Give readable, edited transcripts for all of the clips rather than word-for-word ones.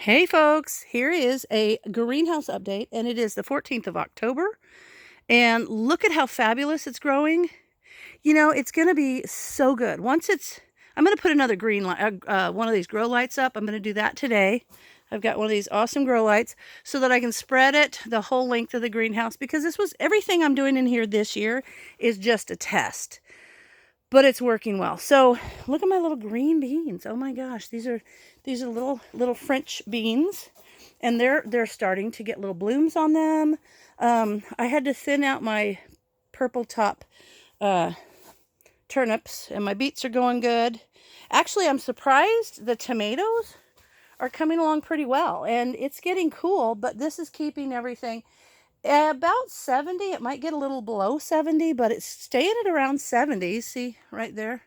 Hey folks, here is a greenhouse update, and it is the 14th of October. And look at how fabulous it's growing. You know, it's going to be so good. I'm going to put another green light, one of these grow lights up. I'm going to do that today. I've got one of these awesome grow lights so that I can spread it the whole length of the greenhouse, because everything I'm doing in here this year is just a test. But it's working well. So look at my little green beans. Oh my gosh, these are little French beans, and they're starting to get little blooms on them. I had to thin out my purple top turnips, and my beets are going good. Actually, I'm surprised the tomatoes are coming along pretty well, and it's getting cool, but this is keeping everything about 70. It might get a little below 70, but it's staying at around 70. See right there?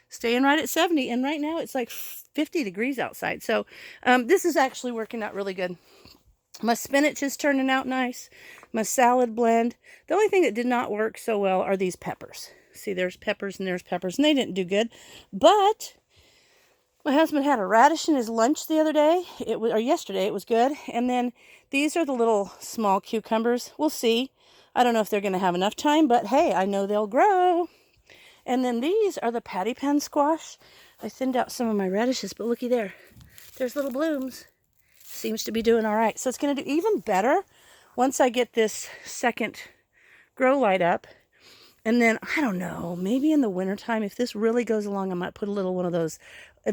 Staying right at 70. And right now it's like 50 degrees outside. So this is actually working out really good. My spinach is turning out nice. My salad blend. The only thing that did not work so well are these peppers. See, there's peppers and there's peppers, and they didn't do good. But my husband had a radish in his lunch the other day, or yesterday. It was good. And then these are the little small cucumbers. We'll see. I don't know if they're going to have enough time, but hey, I know they'll grow. And then these are the patty pan squash. I thinned out some of my radishes, but looky there. There's little blooms. Seems to be doing all right. So it's going to do even better once I get this second grow light up. And then, I don't know, maybe in the wintertime, if this really goes along, I might put a little one of those,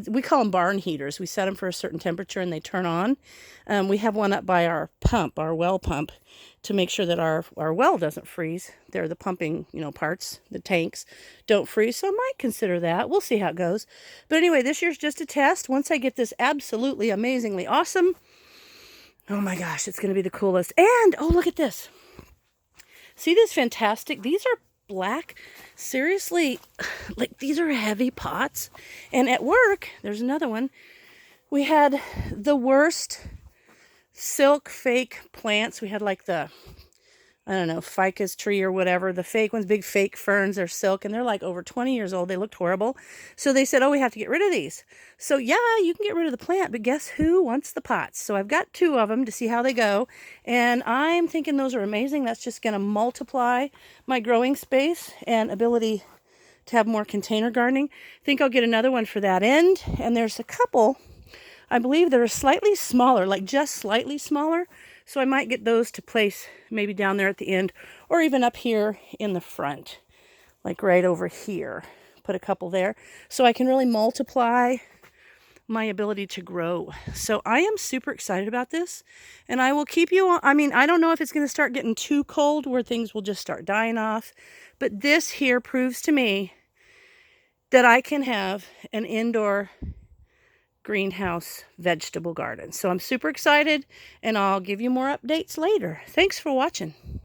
we call them barn heaters. We set them for a certain temperature and they turn on. We have one up by our pump, our well pump, to make sure that our well doesn't freeze. They're the pumping, parts, the tanks don't freeze. So I might consider that. We'll see how it goes. But anyway, this year's just a test. Once I get this absolutely amazingly awesome, oh my gosh, it's going to be the coolest. And, oh, look at this. See this fantastic, these are black, seriously, like these are heavy pots. And at work, there's another one, we had the worst silk fake plants. We had like the, I don't know, ficus tree or whatever, the fake ones, big fake ferns. They're silk, and they're like over 20 years old. They looked horrible. So they said, oh, we have to get rid of these. So yeah, you can get rid of the plant, but guess who wants the pots? So I've got 2 of them to see how they go. And I'm thinking those are amazing. That's just going to multiply my growing space and ability to have more container gardening. I think I'll get another one for that end. And there's a couple, I believe, that are slightly smaller, like just slightly smaller. So I might get those to place maybe down there at the end, or even up here in the front, like right over here. Put a couple there so I can really multiply my ability to grow. So I am super excited about this, and I will keep you on. I mean, I don't know if it's going to start getting too cold where things will just start dying off, but this here proves to me that I can have an indoor greenhouse vegetable garden. So I'm super excited, and I'll give you more updates later. Thanks for watching.